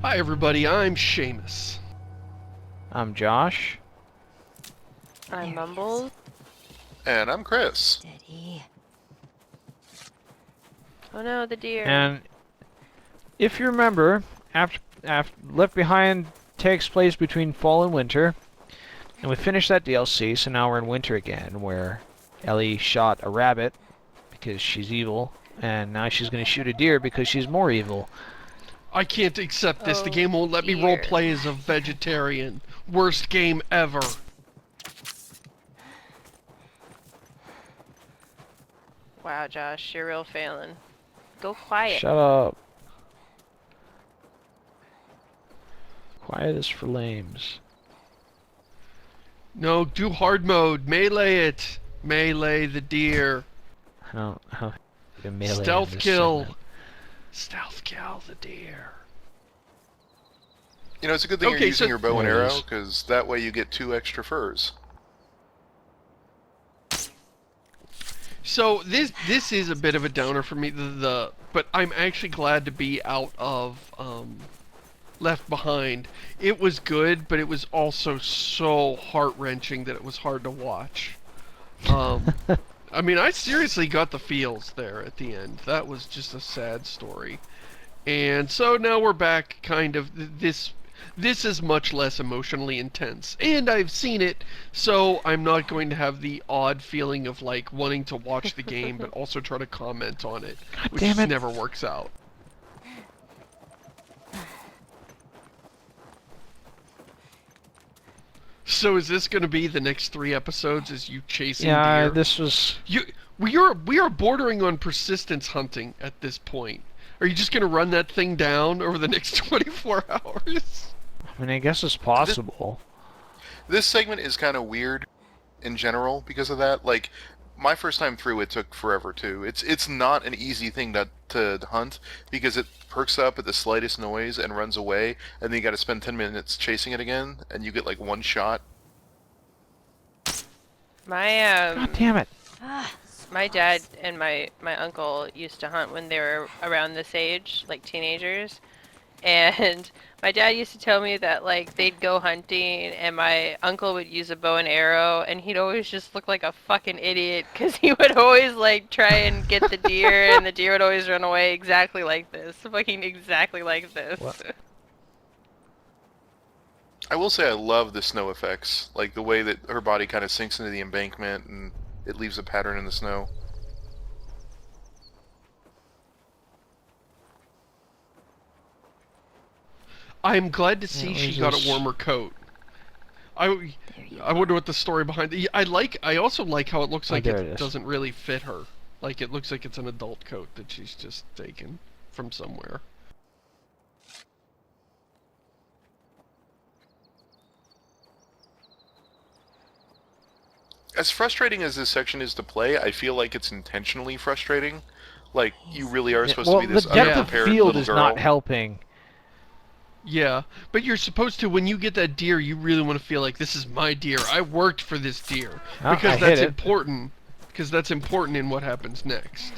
Hi everybody, I'm Seamus. I'm Josh. I'm Mumbles. And I'm Chris. Steady. Oh no, the deer. And if you remember, after Left Behind takes place between fall and winter, and we finished that DLC, so now we're in winter again, where Ellie shot a rabbit because she's evil, and now she's going to shoot a deer because she's more evil. I can't accept this. The Oh, game won't let me dear. roleplay as a vegetarian. Worst game ever. Wow, Josh, you're real failing. Go quiet. Shut up. Quiet is for lames. No, do hard mode. Melee it. Melee the deer. I don't melee Stealth in this kill. segment. Stealth kill the deer. You know, it's a good thing Okay, you're using so- your bow and There it arrow, is. because that way you get 2 extra furs. So this is a bit of a downer for me. But I'm actually glad to be out of Left Behind. It was good, but it was also so heart-wrenching that it was hard to watch. I mean, I seriously got the feels there at the end. That was just a sad story. And so now we're back, kind of, this is much less emotionally intense. And I've seen it, so I'm not going to have the odd feeling of, like, wanting to watch the game, but also try to comment on it, which damn it. never works out. So is this going to be the next 3 episodes? Is you chasing Yeah, deer? this was... We are bordering on persistence hunting at this point. Are you just going to run that thing down over the next 24 hours? I mean, I guess it's possible. This segment is kind of weird in general because of that. Like, my first time through, it took forever too. It's not an easy thing to hunt because it perks up at the slightest noise and runs away, and then you got to spend 10 minutes chasing it again, and you get like 1 shot. God damn it. My dad and my uncle used to hunt when they were around this age, like teenagers. And my dad used to tell me that, like, they'd go hunting and my uncle would use a bow and arrow and he'd always just look like a fucking idiot because he would always, like, try and get the deer and the deer would always run away exactly like this. Fucking exactly like this. What? I will say I love the snow effects, like the way that her body kind of sinks into the embankment and it leaves a pattern in the snow. I'm glad to see Yeah, she there's got this- a warmer coat. I wonder what the story behind it. I also like how it looks like there it it is. doesn't really fit her. Like it looks like it's an adult coat that she's just taken from somewhere. As frustrating as this section is to play, I feel like it's intentionally frustrating. Like, you really are supposed Well, to be this the depth of unprepared field little is girl. not helping. Yeah, but you're supposed to, when you get that deer, you really want to feel like, this is my deer. I worked for this deer. Oh, Because I that's hit it. important. Because that's important in what happens next.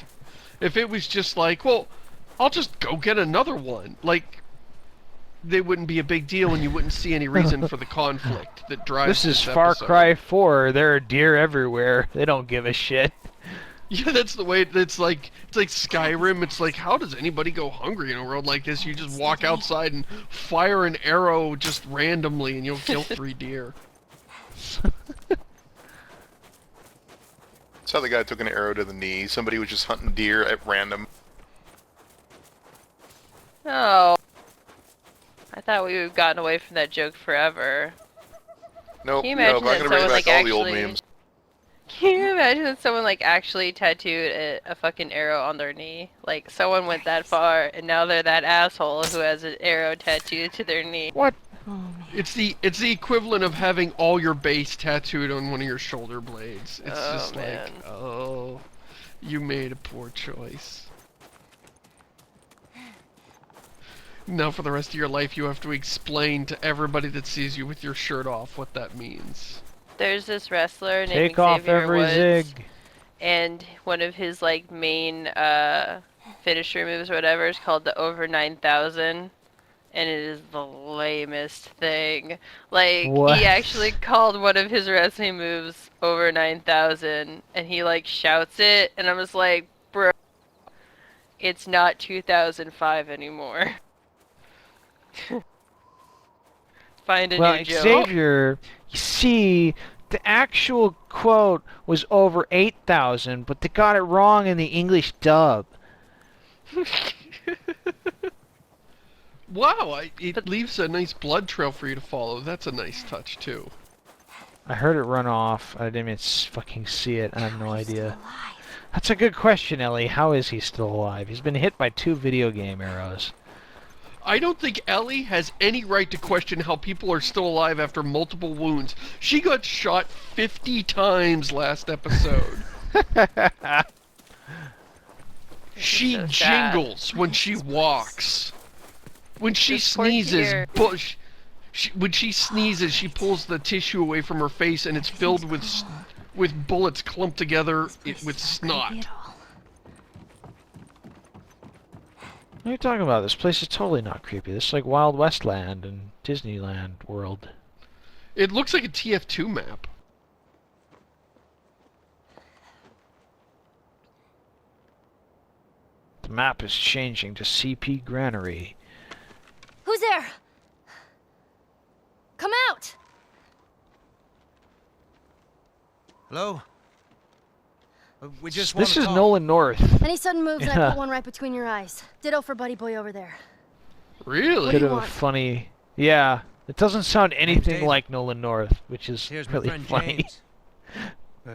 If it was just like, well, I'll just go get another one. Like, they wouldn't be a big deal and you wouldn't see any reason for the conflict that drives This is this Far episode. Cry 4. There are deer everywhere. They don't give a shit. Yeah, that's the way. It's like Skyrim. It's like, how does anybody go hungry in a world like this? You just walk outside and fire an arrow just randomly, and you'll kill 3 deer. That's how the guy took an arrow to the knee. Somebody was just hunting deer at random. Oh. I thought we had gotten away from that joke forever. Nope, Can you nope, imagine I'm that gonna bring someone, back like, all the old actually- memes. Can you imagine that someone, like, actually tattooed a fucking arrow on their knee? Like, someone went that far, and now they're that asshole who has an arrow tattooed to their knee. What? It's the equivalent of having all your base tattooed on one of your shoulder blades. It's Oh, just man. like, oh, you made a poor choice. Now for the rest of your life, you have to explain to everybody that sees you with your shirt off what that means. There's this wrestler named Take off Xavier every Woods, zig. and one of his, like, main finisher moves or whatever is called the over 9,000. and it is the lamest thing. Like, What? he actually called one of his wrestling moves over 9,000, and he, like, shouts it, and I'm just like, bro, it's not 2005 anymore. Find a Well, new joke. Xavier, you see, the actual quote was over 8,000, but they got it wrong in the English dub. Wow, it leaves a nice blood trail for you to follow. That's a nice touch, too. I heard it run off. I didn't even fucking see it. I have no idea. That's a good question, Ellie. How is he still alive? He's been hit by 2 video game arrows. I don't think Ellie has any right to question how people are still alive after multiple wounds. She got shot 50 times last episode. She so sad. jingles when she walks. When she This poor sneezes, deer. when she sneezes, she pulls the tissue away from her face, and it's filled with bullets clumped together with snot. What are you talking about? This place is totally not creepy. This is like Wild West Land and Disneyland World. It looks like a TF2 map. The map is changing to CP Granary. Who's there? Come out! Hello? We just want This to is talk. Nolan North. Any sudden moves and I Yeah. put one right between your eyes. Ditto for buddy boy over there. Really? What Bit do of you a want? funny... Yeah, it doesn't sound anything David. like Nolan North, which is Here's my really friend funny. James.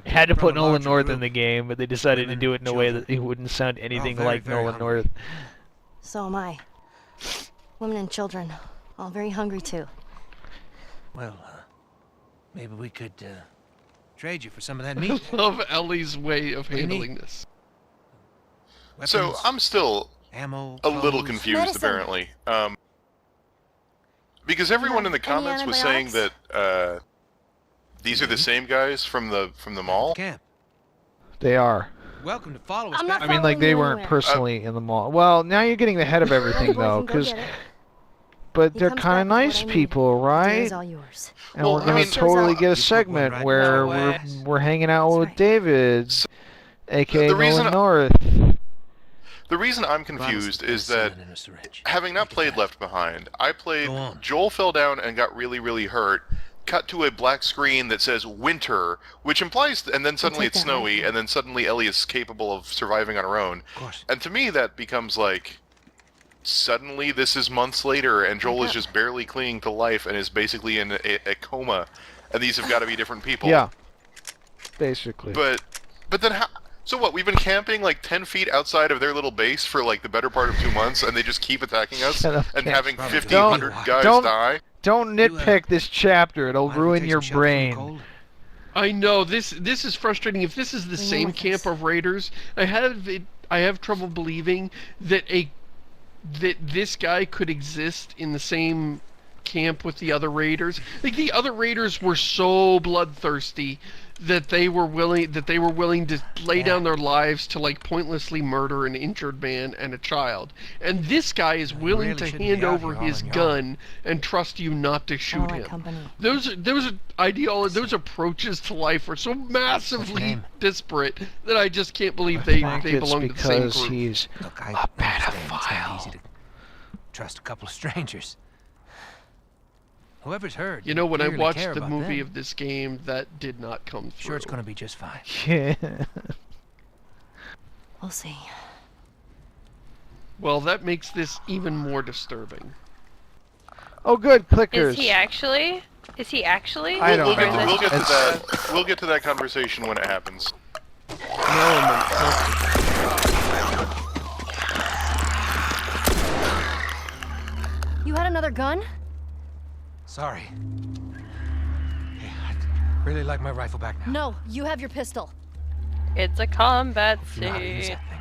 Had to From put a Nolan larger North group. in the game, but they decided to Women, do it in a way children. that he wouldn't sound anything very, like very Nolan hungry. North. So am I. Women and children. All very hungry too. Well, maybe we could trade you for some of that meat. I love Ellie's way of do you need? handling this. So Weapons, I'm still ammo, a little clothes. confused, Medicine. apparently. Because everyone in the Any comments was saying that antibiotics? these are the same guys from the mall. Camp. They are. Welcome to follow us I'm back. not I mean, like, following they you weren't anywhere. personally in the mall. Well, now you're getting the head of everything, Buddy boy though, can go because... get it. But He they're comes kind of back with nice what I need. people, Dinner's right? all yours. And Well, we're I gonna mean- totally get a You put one segment right where No we're way. we're hanging out That's with right. David, aka The reason Nolan I- North. The reason I'm Promise confused to put is that something in a syringe. having not Take it played back. Left Behind, I played Go on. Joel fell down and got really, really hurt. Cut to a black screen that says winter, which implies, and then suddenly take it's that right snowy, now. and then suddenly Ellie is capable of surviving on her own. Of course. And to me, that becomes like, suddenly this is months later, and Joel is up. just barely clinging to life and is basically in a coma, and these have got to be different people. Yeah, basically. But then how? So what? We've been camping like 10 feet outside of their little base for like the better part of 2 months, and they just keep attacking us Shut up, and Ken. having Probably 50, don't- 100 guys don't- die. Don't You, nitpick this chapter; it'll Mind if we ruin take your some shelter from the brain. cold? I know this is frustrating. If this is the Bring same with camp us. of raiders, I have trouble believing that this guy could exist in the same camp with the other raiders. Like, the other raiders were so bloodthirsty that they were willing to lay Yeah. down their lives to, like, pointlessly murder an injured man and a child. And this guy is willing really to shouldn't hand be out over here all his on your gun and trust you not to I shoot don't like him. company. Those approaches to life are so massively name? disparate that I just can't believe I they think it's belong to the same because group. he's Look, I a understand it's not pedophile. easy to trust a couple of strangers. Whoever's heard. You know, when I clearly watched care the about movie them. of this game, that did not come through. Sure, it's going to be just fine. Yeah. We'll see. Well, that makes this even more disturbing. Oh, good clickers. Is he actually? Is he actually? I don't We'll know. get, we'll get to It's- that. We'll get to that conversation when it happens. You had another gun? Sorry. Hey, I'd really like my rifle back now. No, you have your pistol. It's a combat You know how to use suit. that thing.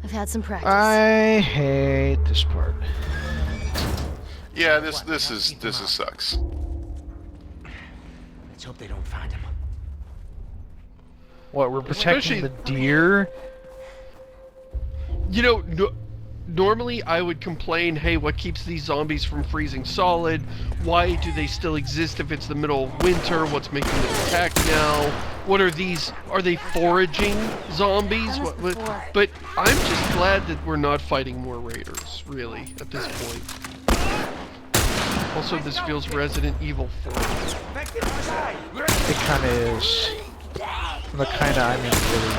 I've had some practice. I hate this part. Yeah, this sucks. Let's hope they don't find him. What, we're protecting Especially- the deer? You know, normally I would complain, hey, what keeps these zombies from freezing solid? Why do they still exist if it's the middle of winter? What's making them attack now? What are these? Are they foraging zombies? But I'm just glad that we're not fighting more raiders, really, at this point. Also, this feels Resident Evil 4. It kind of is. The kind of, I mean, really.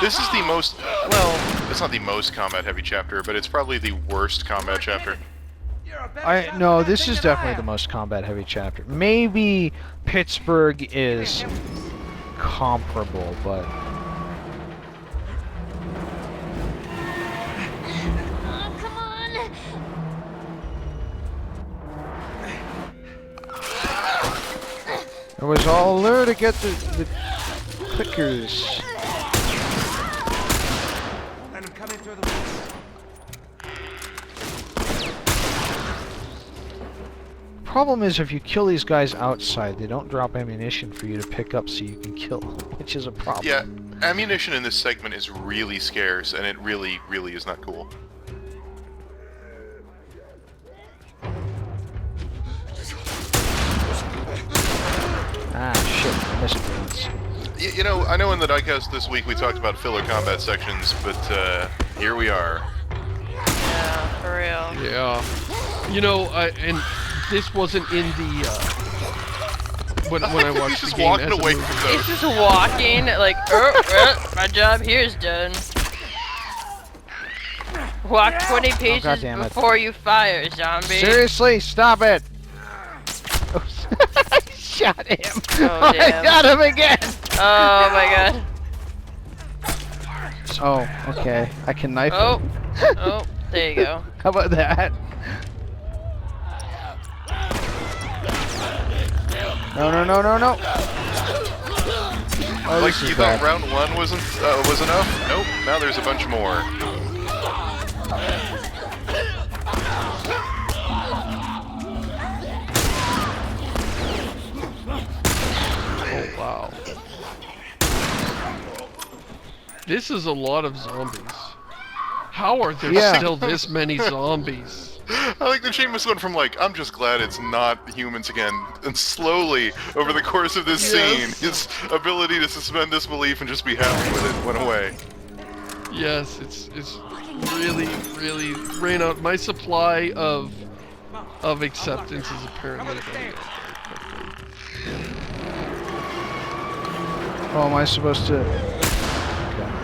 This is the most, well, it's not the most combat-heavy chapter, but it's probably the worst combat chapter. No, this is definitely the most combat-heavy chapter. Maybe Pittsburgh is comparable, but... Oh, come on! It was all there to get the clickers. Let him come in through the woods. Problem is, if you kill these guys outside, they don't drop ammunition for you to pick up so you can kill them, which is a problem. Yeah, ammunition in this segment is really scarce, and it really, really is not cool. Ah, shit, I missed things. You know, I know in the diecast this week we talked about filler combat sections, but here we are. Yeah, for real. Yeah. You know, and this wasn't in the, when I watched He's the just game walking as a away movie. from He's those. just walking like, my job here's done. Walk 20 paces goddammit. before you fire, zombie. Seriously, stop it! I shot him! Oh, I damn. got him again! Oh my god. Oh, okay. I can knife Oh, him. oh, there you go. How about that? No, no, no, no, no! Oh, Like this you is thought bad. round one was enough? Nope. Now there's a bunch more. Oh, wow. This is a lot of zombies. How are there Yeah. still this many zombies? I like the Seamus went from like, I'm just glad it's not humans again, and slowly, over the course of this Yes. scene, his ability to suspend disbelief and just be happy with it went away. Yes, it's really, really ran out. My supply of acceptance is apparently running out very quickly. Oh, am I supposed to... Okay.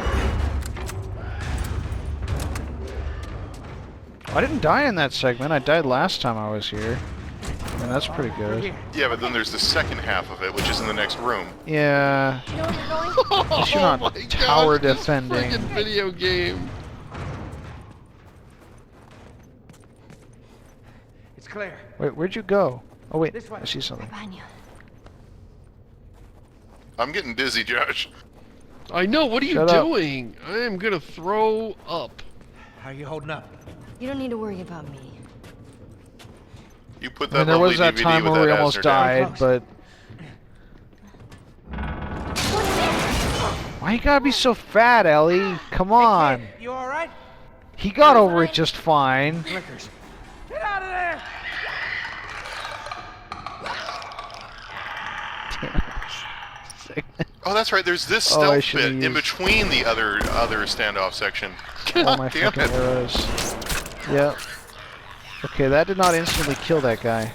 I didn't die in that segment. I died last time I was here. And that's pretty good. Yeah, but then there's the second half of it, which is in the next room. Yeah. You know where you're going? At least you're not my tower gosh, defending. This friggin' video game. It's clear. Wait, where'd you go? Oh, wait. This way. I see something. Behind you. I'm getting dizzy, Josh. I know. What are you Shut up. doing? I am gonna throw up. How are you holding up? You don't need to worry about me. You put I that mean, there lovely was that DVD time with where we that almost Asner down. died, but... Why you gotta be so fat, Ellie? Come on. Kid, you all right? He got over it just fine. Clickers. Get out of there! Oh, that's right. There's this Oh, I stealth should've bit in used- between the other standoff section. All my Damn fucking it. arrows. Yep. Okay, that did not instantly kill that guy.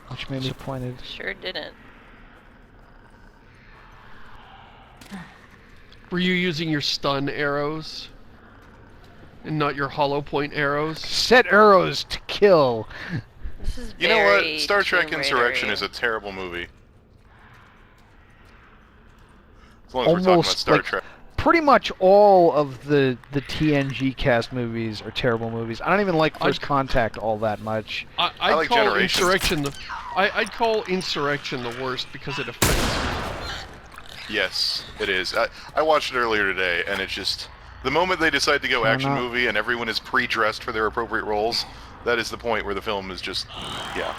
Which made me disappointed. Sure didn't. Were you using your stun arrows? And not your hollow point arrows? Set arrows to kill. This is You know what? very Star Trek Tomb Insurrection Raider-y. is a terrible movie. As long as we're talking about Almost Star like Trek. pretty much all of the TNG cast movies are terrible movies. I don't even like First Contact all that much. I'd like call Generations. Insurrection I'd call Insurrection the worst because it offends me. Yes, it is. I watched it earlier today, and it's just... The moment they decide to go Fair action enough. movie and everyone is pre-dressed for their appropriate roles, that is the point where the film is just... Yeah.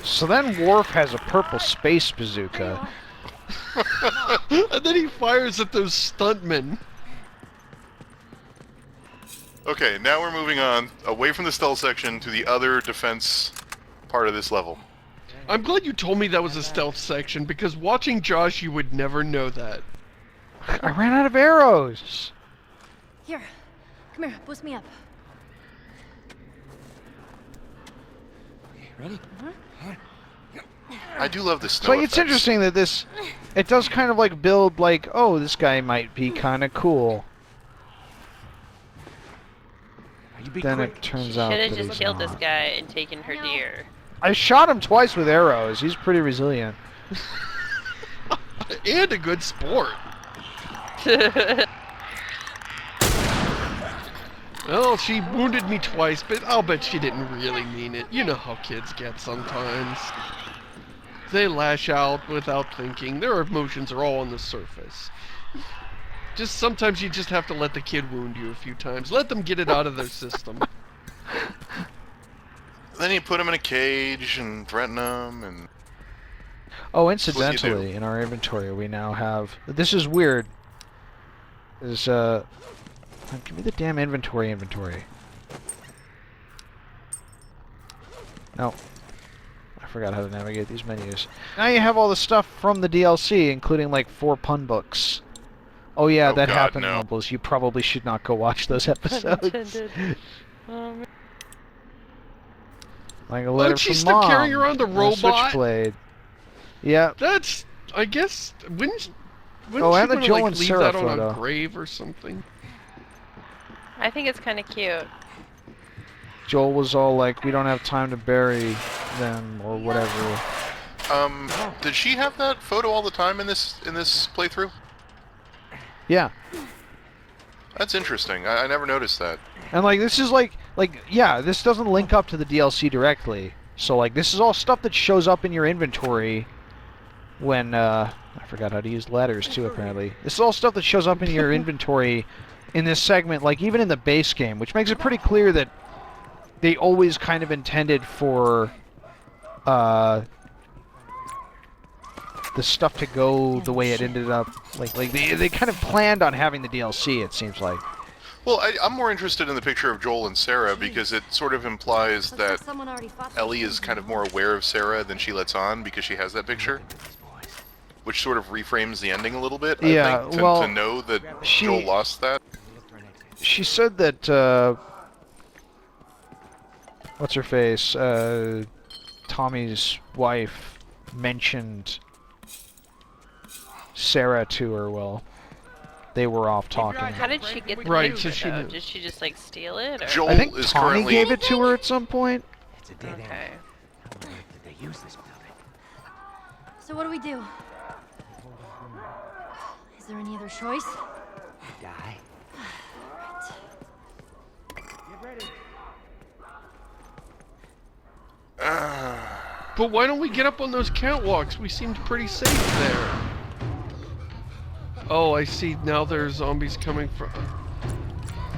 So then Worf has a purple space bazooka. And then he fires at those stuntmen. Okay, now we're moving on away from the stealth section to the other defense part of this level. I'm glad you told me that was a stealth section, because watching Josh, you would never know that. I ran out of arrows. Here, come here, boost me up. Ready? I do love this So snow like, it's effects. interesting that this, it does kind of like build like, oh, this guy might be kind of cool. You be Then quick. it turns out Should that have just he's killed this not. guy and taken her deer. I shot him twice with arrows. He's pretty resilient. And a good sport. Well, she wounded me twice, but I'll bet she didn't really mean it. You know how kids get sometimes. They lash out without thinking. Their emotions are all on the surface. Just sometimes you just have to let the kid wound you a few times. Let them get it out of their system. Then you put him in a cage and threaten him, and Oh, what do you do? incidentally, in our inventory we now have. This is weird. Is give me the damn inventory. No. I forgot how to navigate these menus. Now you have all the stuff from the DLC, including like 4 pun books. Oh yeah, Oh, that God, happened, no. Nobles. You probably should not go watch those episodes. Intended. Like a letter she's from still Mom. carrying around the and a robot? Switchblade. Yeah. That's, I guess, wouldn't Oh, she and the wanna, Joel like, and leave Sarah that on photo. a grave or something? I think it's kind of cute. Joel was all like, we don't have time to bury them, or whatever. did she have that photo all the time in this playthrough? Yeah. That's interesting. I never noticed that. And like, this is like, yeah, this doesn't link up to the DLC directly. So like, this is all stuff that shows up in your inventory when, I forgot how to use letters too, apparently. This is all stuff that shows up in your inventory in this segment, like even in the base game, which makes it pretty clear that they always kind of intended for, the stuff to go the way it ended up. Like they kind of planned on having the DLC, it seems like. Well, I'm more interested in the picture of Joel and Sarah because it sort of implies Looks like that someone already fought for Ellie is something. kind of more aware of Sarah than she lets on because she has that picture, which sort of reframes the ending a little bit. Yeah, I think, well, to know that she- Joel lost that. She said that, what's her face? Tommy's wife mentioned Sarah to her. Well, they were off talking. How did she get the Right, picture, so she though? knew. Did she just like steal it? Or? Joel I think is Tommy currently gave it to her at some point. It's a dead end. Okay. How on earth did they use this building? So what do we do? Is there any other choice? Die. But why don't we get up on those catwalks? We seemed pretty safe there. Oh, I see. Now there's zombies coming from...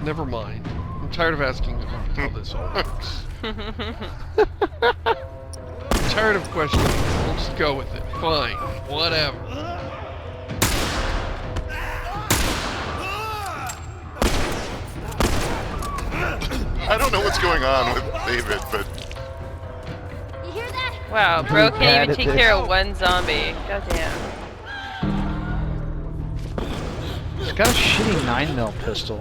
Never mind. I'm tired of asking how this all works. I'm tired of questioning. We'll just go with it. Fine. Whatever. I don't know what's going on with David, but You hear that? Wow, bro bad can't even at take this. care of one zombie. Goddamn. He's got a shitty 9mm pistol.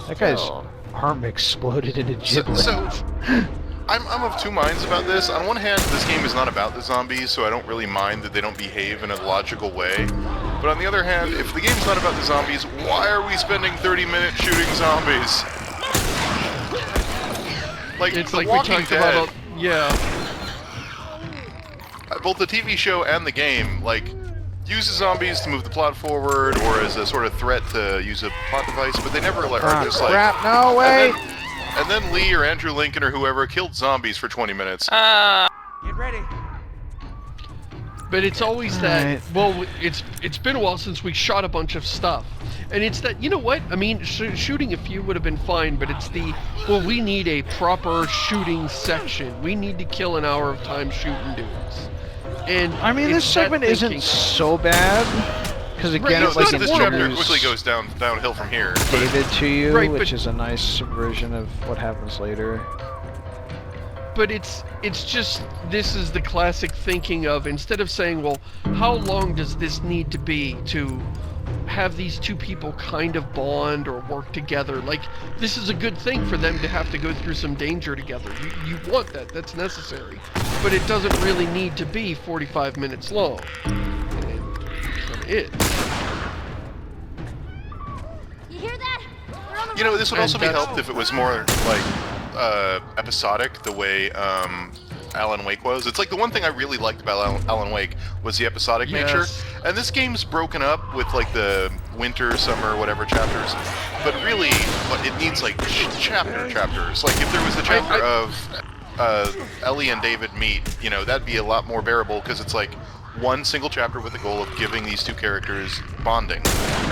That guy's Oh. arm exploded into giblets. so I'm of two minds about this. On one hand, this game is not about the zombies, so I don't really mind that they don't behave in a logical way. But on the other hand, if the game's not about the zombies, why are we spending 30 minutes shooting zombies? Like, It's The like we Walking talked Dead, about... Yeah. both the TV show and the game, like, uses zombies to move the plot forward or as a sort of threat to use a plot device, but they never like, Ah, are just like... crap, no, wait! And then Lee or Andrew Lincoln or whoever killed zombies for 20 minutes. Get ready. But it's always that, Alright. well, it's been a while since we shot a bunch of stuff. And it's that, you know what? I mean, shooting a few would have been fine, but it's the, well, we need a proper shooting section. We need to kill an hour of time shooting dudes. And I mean, this it's that segment isn't thinking. so bad, because Right, again, it's it like not this horrible. chapter quickly goes downhill from here. David to you, Right, which but- is a nice subversion of what happens later. But it's just, this is the classic thinking of, instead of saying, well, how long does this need to be to have these two people kind of bond or work together? Like, this is a good thing for them to have to go through some danger together. You want that, that's necessary. But it doesn't really need to be 45 minutes long. And it kind of is. You hear that? They're on the You know, this would also be And that's- helped if it was more like episodic, the way Alan Wake was. It's like the one thing I really liked about Alan Wake was the episodic nature. Yes. And this game's broken up with like the winter, summer, whatever chapters. But really, it needs like chapters. Like if there was a chapter of Ellie and David meet, you know, that'd be a lot more bearable because it's like one single chapter with the goal of giving these two characters bonding.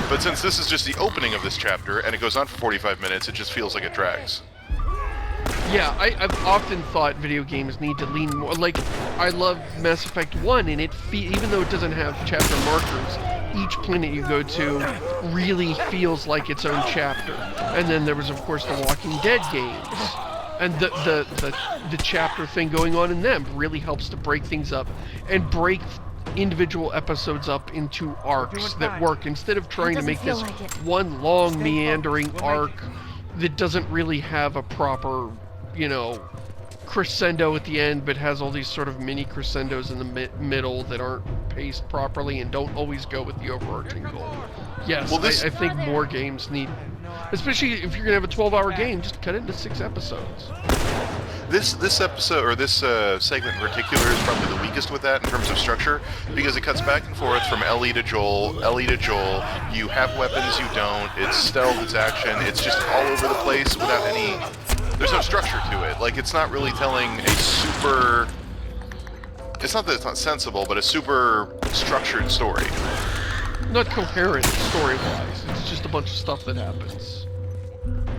But since this is just the opening of this chapter and it goes on for 45 minutes, it just feels like it drags. Yeah, I've often thought video games need to lean more. Like, I love Mass Effect 1, and even though it doesn't have chapter markers, each planet you go to really feels like its own chapter. And then there was, of course, the Walking Dead games. And the chapter thing going on in them really helps to break things up and break individual episodes up into arcs that work, instead of trying to doesn't make feel this like it. one long meandering arc that doesn't really have a proper, you know, crescendo at the end, but has all these sort of mini crescendos in the middle that aren't paced properly and don't always go with the overarching goal. Yes, Well, this- I think more games need, especially if you're gonna have a 12-hour game, just cut it into 6 episodes. This episode, or this segment in particular, is probably the weakest with that in terms of structure, because it cuts back and forth from Ellie to Joel. You have weapons, you don't. It's stealth, it's action. It's just all over the place without any. There's no structure to it. Like, it's not really telling a super. It's not that it's not sensible, but a super structured story. Not coherent story-wise. It's just a bunch of stuff that happens.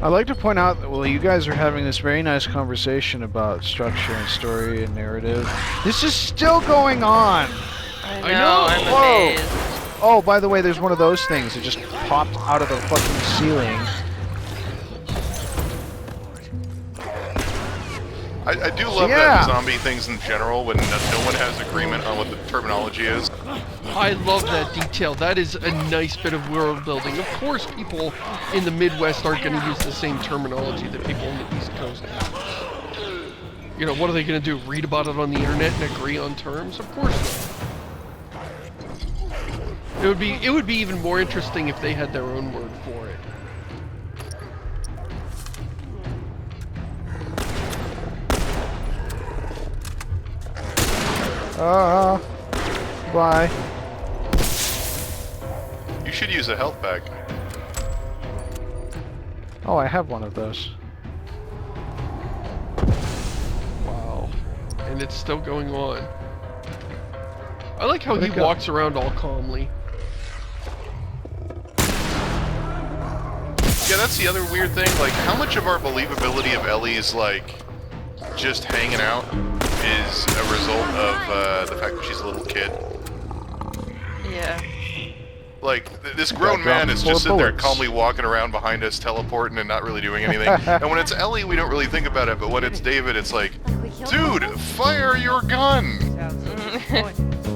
I'd like to point out that while you guys are having this very nice conversation about structure and story and narrative, this is still going on! I I know, know. I'm Whoa. amazed. Oh, by the way, there's one of those things that just popped out of the fucking ceiling. I do love yeah. that zombie things in general when no one has agreement on what the terminology is. I love that detail. That is a nice bit of world building. Of course, people in the Midwest aren't going to use the same terminology that people on the East Coast use. You know, what are they going to do? Read about it on the internet and agree on terms? Of course not. It would be even more interesting if they had their own word for it. Bye. You should use a health pack. Oh, I have one of those. Wow. And it's still going on. I like how Where'd he it go? walks around all calmly. Yeah, that's the other weird thing. Like, how much of our believability of Ellie's, like, just hanging out is a result of the fact that she's a little kid? Yeah. Like, this grown man is full just of sitting there bullets. calmly walking around behind us, teleporting and not really doing anything. And when it's Ellie, we don't really think about it, but when it's David, it's like, Like we killed dude, fire your gun! them?